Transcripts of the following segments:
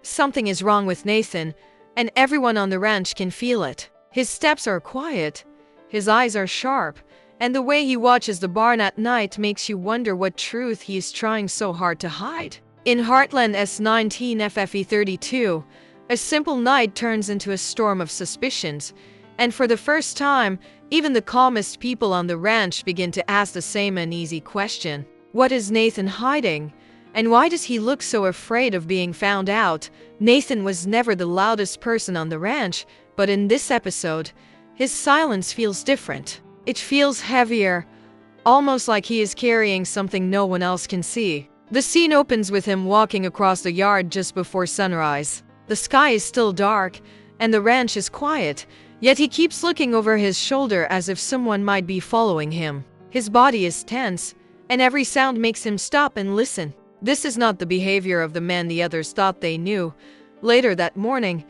Something is wrong with Nathan, and everyone on the ranch can feel it. His steps are quiet, his eyes are sharp, and the way he watches the barn at night makes you wonder what truth he is trying so hard to hide. In Heartland S19 FF E32, a simple night turns into a storm of suspicions, and for the first time, even the calmest people on the ranch begin to ask the same uneasy question. What is Nathan hiding? And why does he look so afraid of being found out? Nathan was never the loudest person on the ranch, but in this episode, his silence feels different. It feels heavier, almost like he is carrying something no one else can see. The scene opens with him walking across the yard just before sunrise. The sky is still dark, and the ranch is quiet, yet he keeps looking over his shoulder as if someone might be following him. His body is tense, and every sound makes him stop and listen. This is not the behavior of the man the others thought they knew. Later that morning,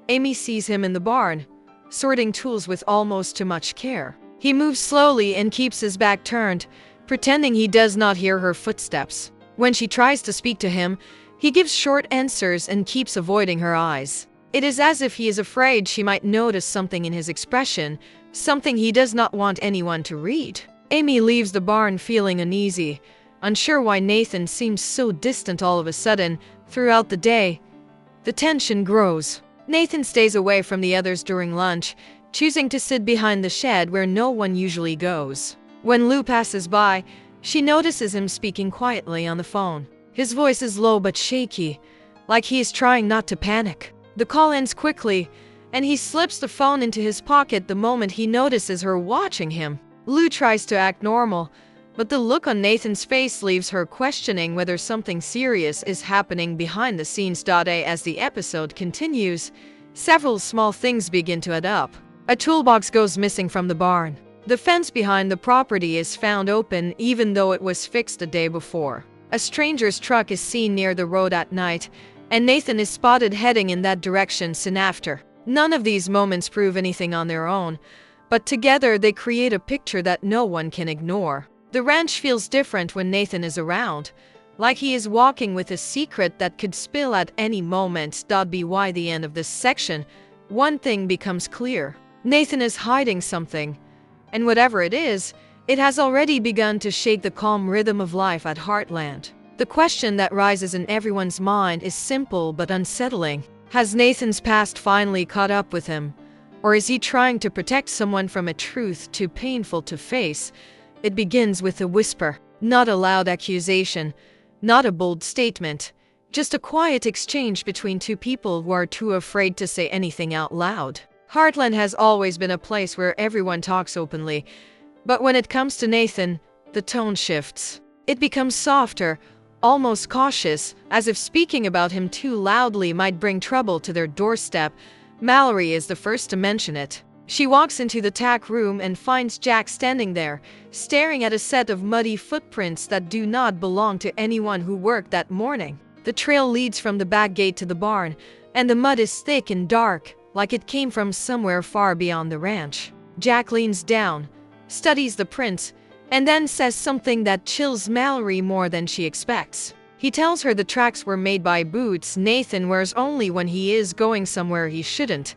Amy sees him in the barn, sorting tools with almost too much care. He moves slowly and keeps his back turned, pretending he does not hear her footsteps. When she tries to speak to him, he gives short answers and keeps avoiding her eyes. It is as if he is afraid she might notice something in his expression, something he does not want anyone to read. Amy leaves the barn feeling uneasy, unsure why Nathan seems so distant all of a sudden. Throughout the day, the tension grows. Nathan stays away from the others during lunch, choosing to sit behind the shed where no one usually goes. When Lou passes by, she notices him speaking quietly on the phone. His voice is low but shaky, like he is trying not to panic. The call ends quickly, and he slips the phone into his pocket the moment he notices her watching him. Lou tries to act normal, but the look on Nathan's face leaves her questioning whether something serious is happening behind the scenes. As the episode continues, several small things begin to add up. A toolbox goes missing from the barn. The fence behind the property is found open even though it was fixed the day before. A stranger's truck is seen near the road at night, and Nathan is spotted heading in that direction soon after. None of these moments prove anything on their own, but together they create a picture that no one can ignore. The ranch feels different when Nathan is around, like he is walking with a secret that could spill at any moment. By the end of this section, one thing becomes clear. Nathan is hiding something, and whatever it is, it has already begun to shake the calm rhythm of life at Heartland. The question that rises in everyone's mind is simple but unsettling. Has Nathan's past finally caught up with him? Or is he trying to protect someone from a truth too painful to face? It begins with a whisper, not a loud accusation, not a bold statement, just a quiet exchange between two people who are too afraid to say anything out loud. Heartland has always been a place where everyone talks openly, but when it comes to Nathan, the tone shifts. It becomes softer, almost cautious, as if speaking about him too loudly might bring trouble to their doorstep. Mallory is the first to mention it. She walks into the tack room and finds Jack standing there, staring at a set of muddy footprints that do not belong to anyone who worked that morning. The trail leads from the back gate to the barn, and the mud is thick and dark, like it came from somewhere far beyond the ranch. Jack leans down, studies the prints, and then says something that chills Mallory more than she expects. He tells her the tracks were made by boots Nathan wears only when he is going somewhere he shouldn't.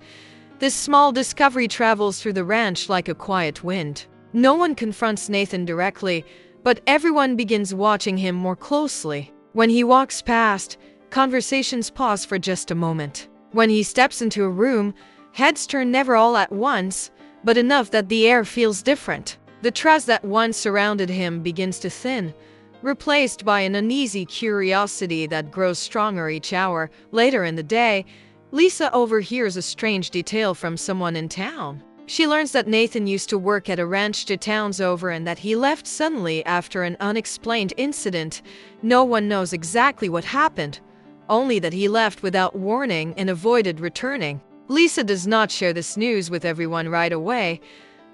This small discovery travels through the ranch like a quiet wind. No one confronts Nathan directly, but everyone begins watching him more closely. When he walks past, conversations pause for just a moment. When he steps into a room, heads turn never all at once, but enough that the air feels different. The trust that once surrounded him begins to thin, replaced by an uneasy curiosity that grows stronger each hour. Later in the day, Lisa overhears a strange detail from someone in town. She learns that Nathan used to work at a ranch 2 towns over and that he left suddenly after an unexplained incident. No one knows exactly what happened, only that he left without warning and avoided returning. Lisa does not share this news with everyone right away,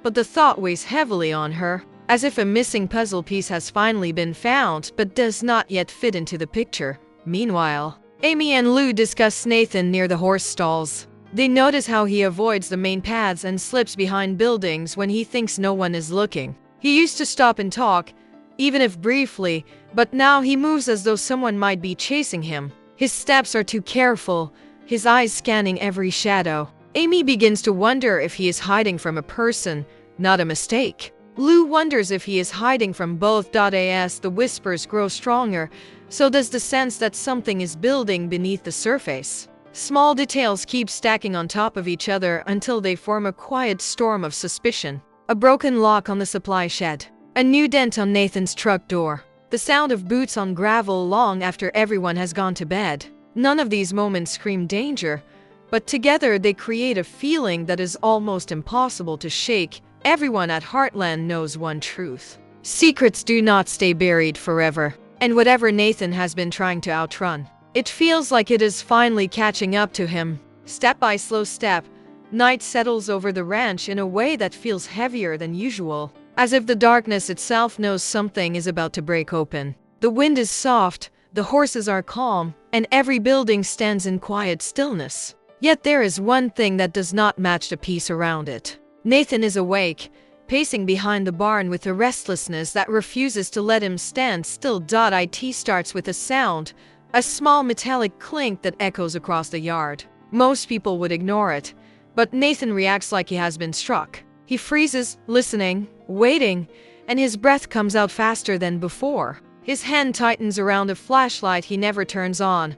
but the thought weighs heavily on her, as if a missing puzzle piece has finally been found but does not yet fit into the picture. Meanwhile, Amy and Lou discuss Nathan near the horse stalls. They notice how he avoids the main paths and slips behind buildings when he thinks no one is looking. He used to stop and talk, even if briefly, but now he moves as though someone might be chasing him. His steps are too careful, his eyes scanning every shadow. Amy begins to wonder if he is hiding from a person, not a mistake. Lou wonders if he is hiding from both. As the whispers grow stronger, so does the sense that something is building beneath the surface. Small details keep stacking on top of each other until they form a quiet storm of suspicion. A broken lock on the supply shed. A new dent on Nathan's truck door. The sound of boots on gravel long after everyone has gone to bed. None of these moments scream danger, but together they create a feeling that is almost impossible to shake. Everyone at Heartland knows one truth. Secrets do not stay buried forever. And whatever Nathan has been trying to outrun, it feels like it is finally catching up to him. Step by slow step, night settles over the ranch in a way that feels heavier than usual, as if the darkness itself knows something is about to break open. The wind is soft, the horses are calm, and every building stands in quiet stillness. Yet there is one thing that does not match the peace around it. Nathan is awake, pacing behind the barn with a restlessness that refuses to let him stand still. It starts with a sound, a small metallic clink that echoes across the yard. Most people would ignore it, but Nathan reacts like he has been struck. He freezes, listening, waiting, and his breath comes out faster than before. His hand tightens around a flashlight he never turns on,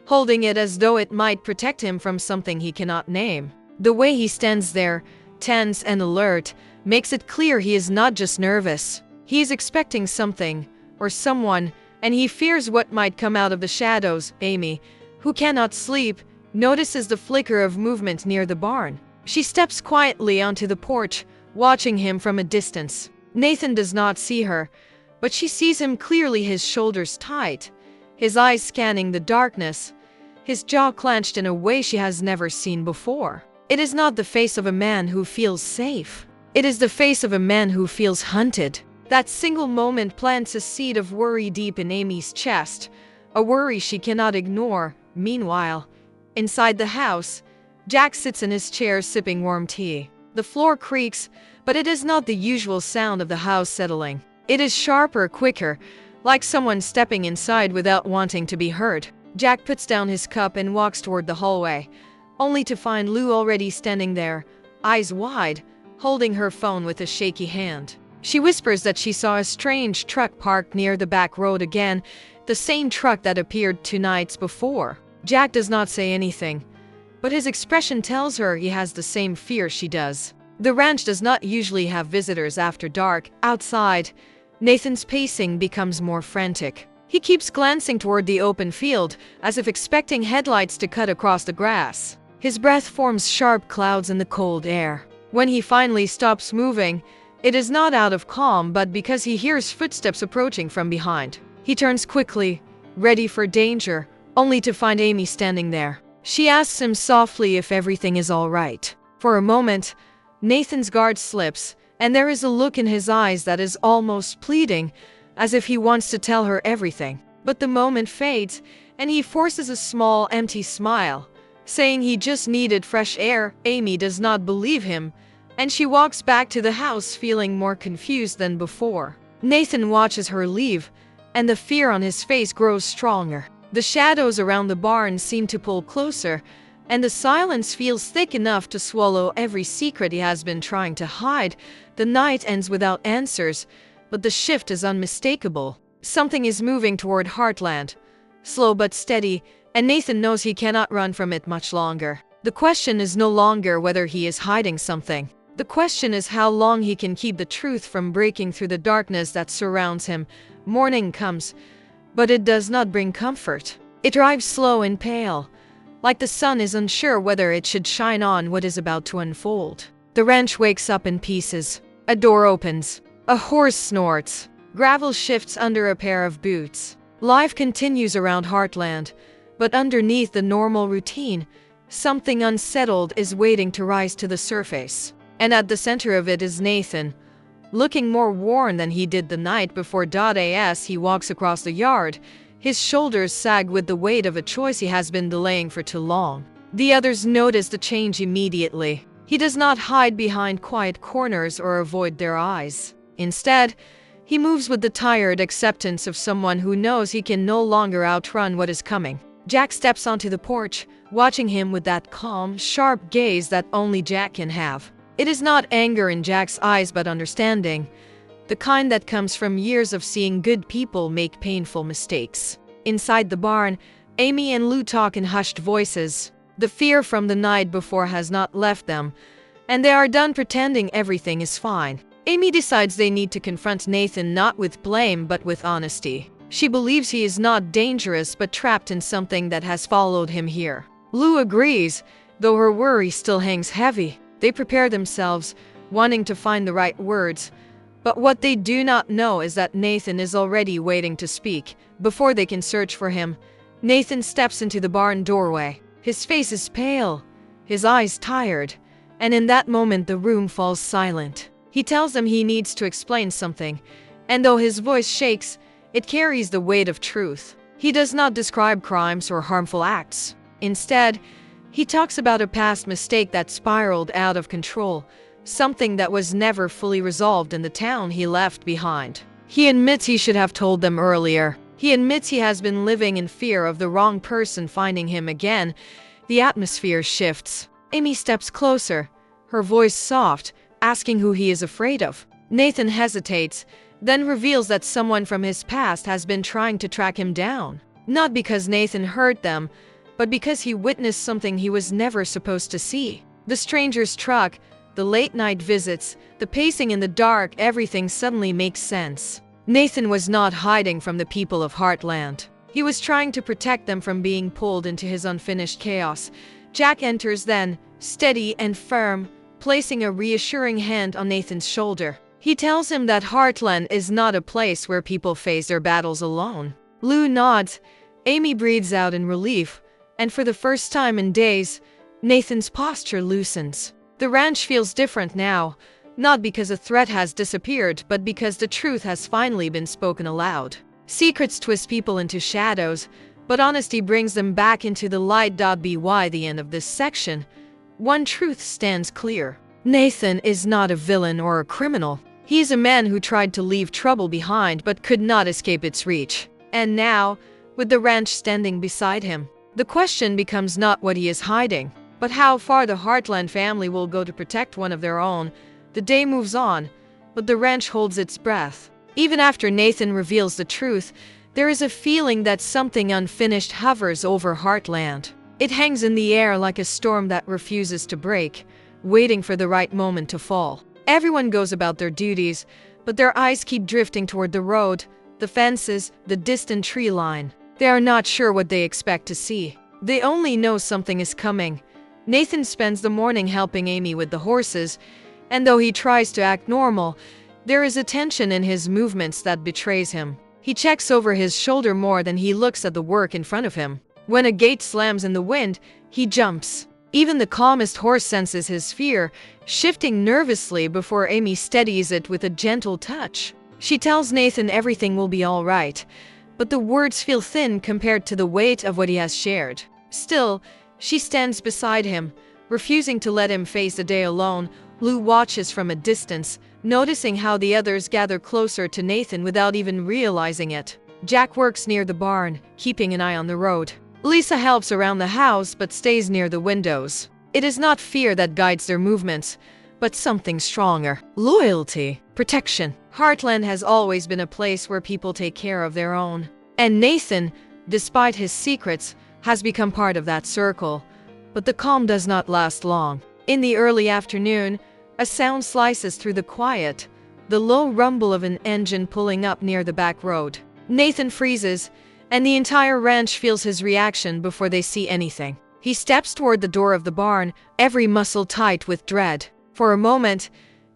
holding it as though it might protect him from something he cannot name. The way he stands there, tense and alert, makes it clear he is not just nervous. He is expecting something, or someone, and he fears what might come out of the shadows. Amy, who cannot sleep, notices the flicker of movement near the barn. She steps quietly onto the porch, watching him from a distance. Nathan does not see her, but she sees him clearly, his shoulders tight, his eyes scanning the darkness, his jaw clenched in a way she has never seen before. It is not the face of a man who feels safe. It is the face of a man who feels hunted. That single moment plants a seed of worry deep in Amy's chest, a worry she cannot ignore. Meanwhile, inside the house, Jack sits in his chair sipping warm tea. The floor creaks, but it is not the usual sound of the house settling. It is sharper, quicker, like someone stepping inside without wanting to be heard. Jack puts down his cup and walks toward the hallway, only to find Lou already standing there, eyes wide, holding her phone with a shaky hand. She whispers that she saw a strange truck parked near the back road again, the same truck that appeared 2 nights before. Jack does not say anything, but his expression tells her he has the same fear she does. The ranch does not usually have visitors after dark. Outside, Nathan's pacing becomes more frantic. He keeps glancing toward the open field, as if expecting headlights to cut across the grass. His breath forms sharp clouds in the cold air. When he finally stops moving, it is not out of calm, but because he hears footsteps approaching from behind. He turns quickly, ready for danger, only to find Amy standing there. She asks him softly if everything is all right. For a moment, Nathan's guard slips, and there is a look in his eyes that is almost pleading, as if he wants to tell her everything. But the moment fades, and he forces a small, empty smile, saying he just needed fresh air. Amy does not believe him, and she walks back to the house feeling more confused than before. Nathan watches her leave, and the fear on his face grows stronger. The shadows around the barn seem to pull closer, and the silence feels thick enough to swallow every secret he has been trying to hide. The night ends without answers, but the shift is unmistakable. Something is moving toward Heartland, slow but steady, and Nathan knows he cannot run from it much longer. The question is no longer whether he is hiding something. The question is how long he can keep the truth from breaking through the darkness that surrounds him. Morning comes, but it does not bring comfort. It arrives slow and pale, like the sun is unsure whether it should shine on what is about to unfold. The ranch wakes up in pieces. A door opens. A horse snorts. Gravel shifts under a pair of boots. Life continues around Heartland, but underneath the normal routine, something unsettled is waiting to rise to the surface. And at the center of it is Nathan, looking more worn than he did the night before. As he walks across the yard, his shoulders sag with the weight of a choice he has been delaying for too long. The others notice the change immediately. He does not hide behind quiet corners or avoid their eyes. Instead, he moves with the tired acceptance of someone who knows he can no longer outrun what is coming. Jack steps onto the porch, watching him with that calm, sharp gaze that only Jack can have. It is not anger in Jack's eyes but understanding, the kind that comes from years of seeing good people make painful mistakes. Inside the barn, Amy and Lou talk in hushed voices. The fear from the night before has not left them, and they are done pretending everything is fine. Amy decides they need to confront Nathan not with blame but with honesty. She believes he is not dangerous but trapped in something that has followed him here. Lou agrees, though her worry still hangs heavy. They prepare themselves, wanting to find the right words, but what they do not know is that Nathan is already waiting to speak. Before they can search for him, Nathan steps into the barn doorway. His face is pale, his eyes tired, and in that moment the room falls silent. He tells them he needs to explain something, and though his voice shakes, it carries the weight of truth. He does not describe crimes or harmful acts. Instead, he talks about a past mistake that spiraled out of control, something that was never fully resolved in the town he left behind. He admits he should have told them earlier. He admits he has been living in fear of the wrong person finding him again. The atmosphere shifts. Amy steps closer, her voice soft, asking who he is afraid of. Nathan hesitates, then reveals that someone from his past has been trying to track him down. Not because Nathan hurt them, but because he witnessed something he was never supposed to see. The stranger's truck, the late-night visits, the pacing in the dark, everything suddenly makes sense. Nathan was not hiding from the people of Heartland. He was trying to protect them from being pulled into his unfinished chaos. Jack enters then, steady and firm, placing a reassuring hand on Nathan's shoulder. He tells him that Heartland is not a place where people face their battles alone. Lou nods, Amy breathes out in relief, and for the first time in days, Nathan's posture loosens. The ranch feels different now, not because a threat has disappeared, but because the truth has finally been spoken aloud. Secrets twist people into shadows, but honesty brings them back into the light. By the end of this section, one truth stands clear. Nathan is not a villain or a criminal. He is a man who tried to leave trouble behind but could not escape its reach. And now, with the ranch standing beside him, the question becomes not what he is hiding, but how far the Heartland family will go to protect one of their own. The day moves on, but the ranch holds its breath. Even after Nathan reveals the truth, there is a feeling that something unfinished hovers over Heartland. It hangs in the air like a storm that refuses to break, waiting for the right moment to fall. Everyone goes about their duties, but their eyes keep drifting toward the road, the fences, the distant tree line. They are not sure what they expect to see. They only know something is coming. Nathan spends the morning helping Amy with the horses, and though he tries to act normal, there is a tension in his movements that betrays him. He checks over his shoulder more than he looks at the work in front of him. When a gate slams in the wind, he jumps. Even the calmest horse senses his fear, shifting nervously before Amy steadies it with a gentle touch. She tells Nathan everything will be all right, but the words feel thin compared to the weight of what he has shared. Still, she stands beside him, refusing to let him face the day alone. Lou watches from a distance, noticing how the others gather closer to Nathan without even realizing it. Jack works near the barn, keeping an eye on the road. Lisa helps around the house but stays near the windows. It is not fear that guides their movements, but something stronger. Loyalty, protection. Heartland has always been a place where people take care of their own. And Nathan, despite his secrets, has become part of that circle. But the calm does not last long. In the early afternoon, a sound slices through the quiet, the low rumble of an engine pulling up near the back road. Nathan freezes, and the entire ranch feels his reaction before they see anything. He steps toward the door of the barn, every muscle tight with dread. For a moment,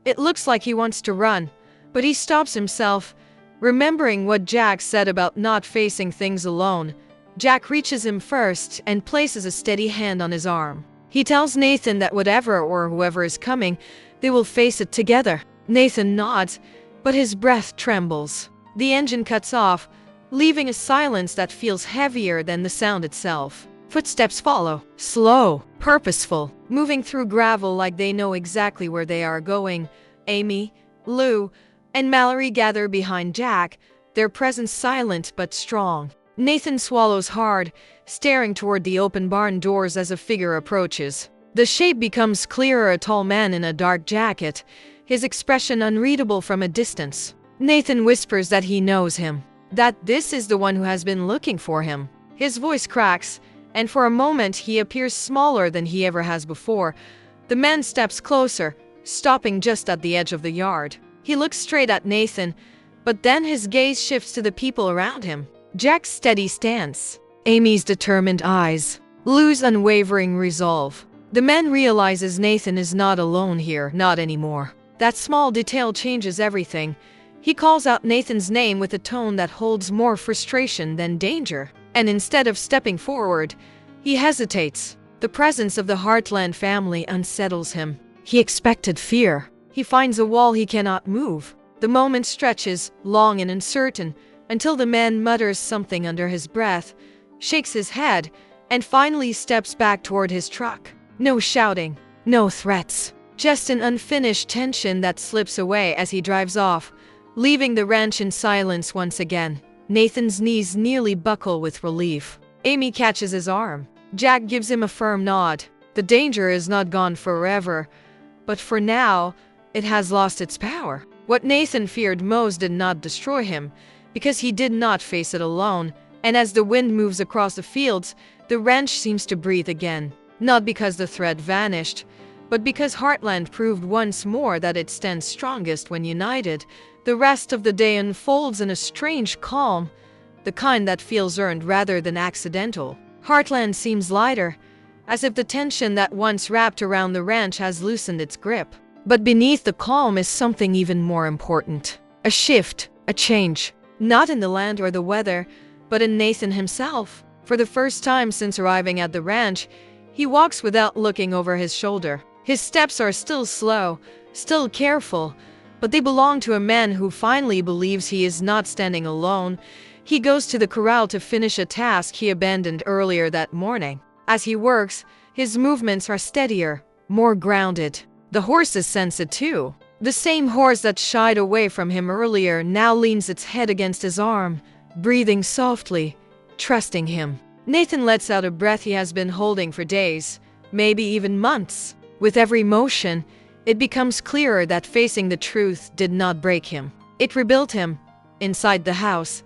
it looks like he wants to run, but he stops himself, remembering what Jack said about not facing things alone. Jack reaches him first and places a steady hand on his arm. He tells Nathan that whatever or whoever is coming, they will face it together. Nathan nods, but his breath trembles. The engine cuts off, leaving a silence that feels heavier than the sound itself. Footsteps follow, slow, purposeful, moving through gravel like they know exactly where they are going. Amy, Lou, and Mallory gather behind Jack, their presence silent but strong. Nathan swallows hard, staring toward the open barn doors as a figure approaches. The shape becomes clearer, a tall man in a dark jacket, his expression unreadable from a distance. Nathan whispers that he knows him, that this is the one who has been looking for him. His voice cracks, and for a moment he appears smaller than he ever has before. The man steps closer, stopping just at the edge of the yard. He looks straight at Nathan, but then his gaze shifts to the people around him. Jack's steady stance, Amy's determined eyes, Lou's unwavering resolve. The man realizes Nathan is not alone here, not anymore. That small detail changes everything. He calls out Nathan's name with a tone that holds more frustration than danger. And instead of stepping forward, he hesitates. The presence of the Heartland family unsettles him. He expected fear. He finds a wall he cannot move. The moment stretches, long and uncertain, until the man mutters something under his breath, shakes his head, and finally steps back toward his truck. No shouting, no threats, just an unfinished tension that slips away as he drives off, leaving the ranch in silence once again. Nathan's knees nearly buckle with relief. Amy catches his arm. Jack gives him a firm nod. The danger is not gone forever, but for now, it has lost its power. What Nathan feared most did not destroy him, because he did not face it alone, and as the wind moves across the fields, the ranch seems to breathe again. Not because the threat vanished, but because Heartland proved once more that it stands strongest when united. The rest of the day unfolds in a strange calm, the kind that feels earned rather than accidental. Heartland seems lighter, as if the tension that once wrapped around the ranch has loosened its grip. But beneath the calm is something even more important. A shift, a change. Not in the land or the weather, but in Nathan himself. For the first time since arriving at the ranch, he walks without looking over his shoulder. His steps are still slow, still careful, but they belong to a man who finally believes he is not standing alone. He goes to the corral to finish a task he abandoned earlier that morning. As he works, his movements are steadier, more grounded. The horses sense it too. The same horse that shied away from him earlier now leans its head against his arm, breathing softly, trusting him. Nathan lets out a breath he has been holding for days, maybe even months. With every motion, it becomes clearer that facing the truth did not break him. It rebuilt him. Inside the house,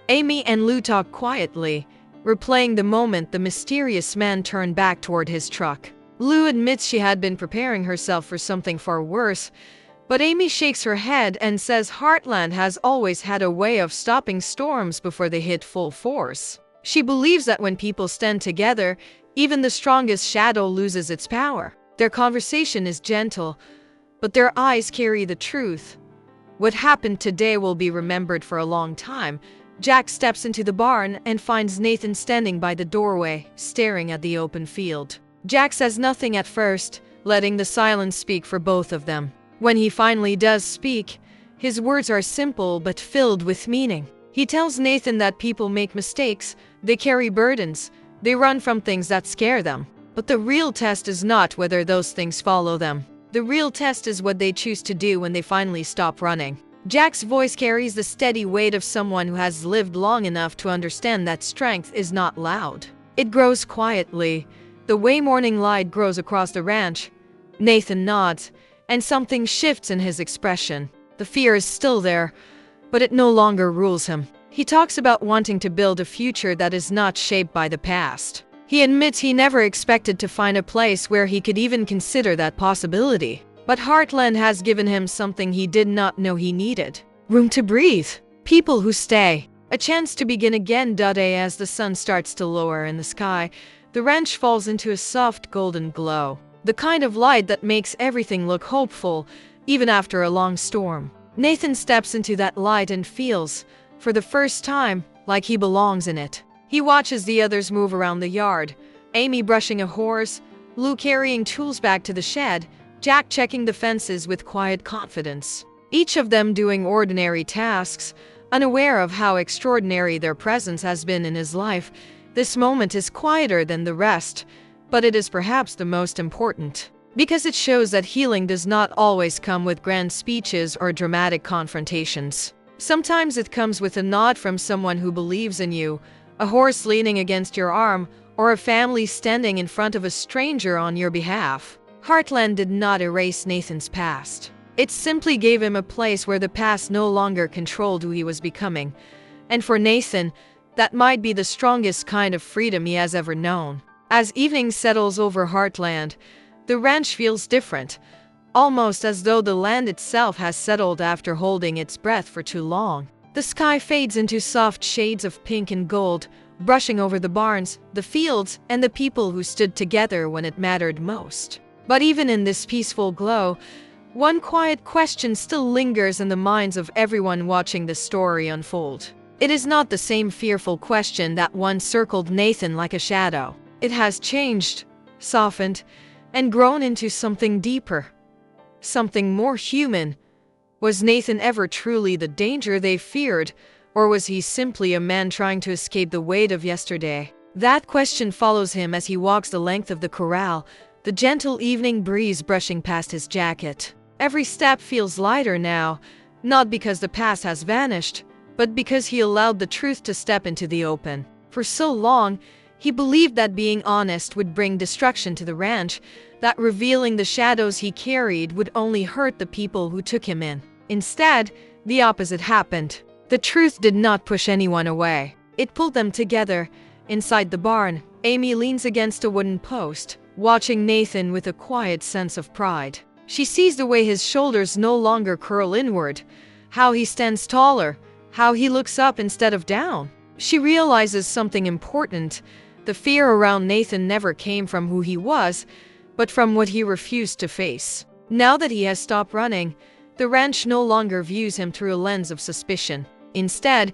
Amy and Lou talk quietly, replaying the moment the mysterious man turned back toward his truck. Lou admits she had been preparing herself for something far worse, but Amy shakes her head and says Heartland has always had a way of stopping storms before they hit full force. She believes that when people stand together, even the strongest shadow loses its power. Their conversation is gentle, but their eyes carry the truth. What happened today will be remembered for a long time. Jack steps into the barn and finds Nathan standing by the doorway, staring at the open field. Jack says nothing at first, letting the silence speak for both of them. When he finally does speak, his words are simple but filled with meaning. He tells Nathan that people make mistakes, they carry burdens, they run from things that scare them. But the real test is not whether those things follow them. The real test is what they choose to do when they finally stop running. Jack's voice carries the steady weight of someone who has lived long enough to understand that strength is not loud. It grows quietly, the way morning light grows across the ranch. Nathan nods, and something shifts in his expression. The fear is still there, but it no longer rules him. He talks about wanting to build a future that is not shaped by the past. He admits he never expected to find a place where he could even consider that possibility. But Heartland has given him something he did not know he needed. Room to breathe. People who stay. A chance to begin again. As the sun starts to lower in the sky, the ranch falls into a soft golden glow. The kind of light that makes everything look hopeful, even after a long storm. Nathan steps into that light and feels, for the first time, like he belongs in it. He watches the others move around the yard. Amy brushing a horse, Lou carrying tools back to the shed, Jack checking the fences with quiet confidence. Each of them doing ordinary tasks, unaware of how extraordinary their presence has been in his life. This moment is quieter than the rest, but it is perhaps the most important. Because it shows that healing does not always come with grand speeches or dramatic confrontations. Sometimes it comes with a nod from someone who believes in you, a horse leaning against your arm, or a family standing in front of a stranger on your behalf. Heartland did not erase Nathan's past. It simply gave him a place where the past no longer controlled who he was becoming. And for Nathan, that might be the strongest kind of freedom he has ever known. As evening settles over Heartland, the ranch feels different, almost as though the land itself has settled after holding its breath for too long. The sky fades into soft shades of pink and gold, brushing over the barns, the fields, and the people who stood together when it mattered most. But even in this peaceful glow, one quiet question still lingers in the minds of everyone watching the story unfold. It is not the same fearful question that once circled Nathan like a shadow. It has changed, softened, and grown into something deeper, something more human. Was Nathan ever truly the danger they feared, or was he simply a man trying to escape the weight of yesterday? That question follows him as he walks the length of the corral, the gentle evening breeze brushing past his jacket. Every step feels lighter now, not because the past has vanished, but because he allowed the truth to step into the open. For so long, he believed that being honest would bring destruction to the ranch, that revealing the shadows he carried would only hurt the people who took him in. Instead, the opposite happened. The truth did not push anyone away. It pulled them together. Inside the barn, Amy leans against a wooden post, watching Nathan with a quiet sense of pride. She sees the way his shoulders no longer curl inward, how he stands taller, how he looks up instead of down. She realizes something important. The fear around Nathan never came from who he was, but from what he refused to face. Now that he has stopped running, the ranch no longer views him through a lens of suspicion. Instead,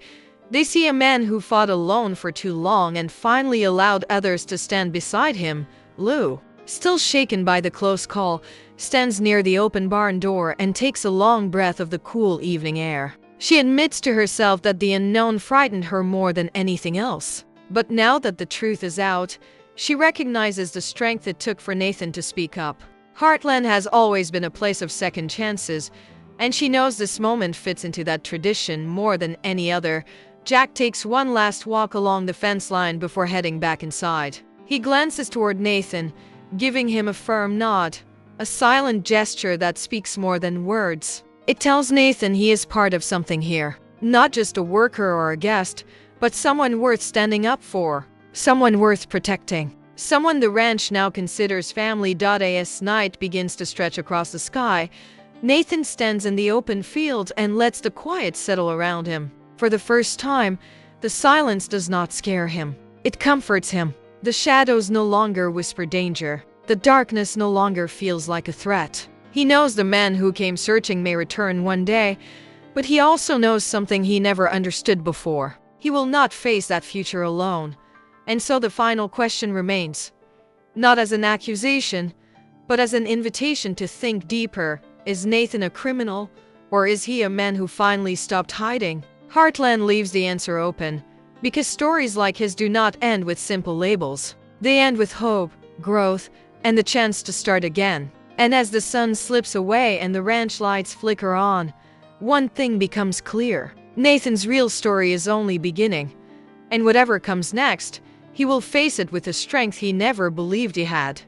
they see a man who fought alone for too long and finally allowed others to stand beside him. Lou, still shaken by the close call, stands near the open barn door and takes a long breath of the cool evening air. She admits to herself that the unknown frightened her more than anything else. But now that the truth is out, she recognizes the strength it took for Nathan to speak up. Heartland has always been a place of second chances, and she knows this moment fits into that tradition more than any other. Jack takes one last walk along the fence line before heading back inside. He glances toward Nathan, giving him a firm nod, a silent gesture that speaks more than words. It tells Nathan he is part of something here, not just a worker or a guest, but someone worth standing up for, someone worth protecting, someone the ranch now considers family. As night begins to stretch across the sky, Nathan stands in the open field and lets the quiet settle around him. For the first time, the silence does not scare him. It comforts him. The shadows no longer whisper danger. The darkness no longer feels like a threat. He knows the man who came searching may return one day, but he also knows something he never understood before. He will not face that future alone. And so the final question remains, not as an accusation, but as an invitation to think deeper. Is Nathan a criminal, or is he a man who finally stopped hiding? Heartland leaves the answer open, because stories like his do not end with simple labels. They end with hope, growth, and the chance to start again. And as the sun slips away and the ranch lights flicker on, one thing becomes clear. Nathan's real story is only beginning. And whatever comes next, he will face it with a strength he never believed he had.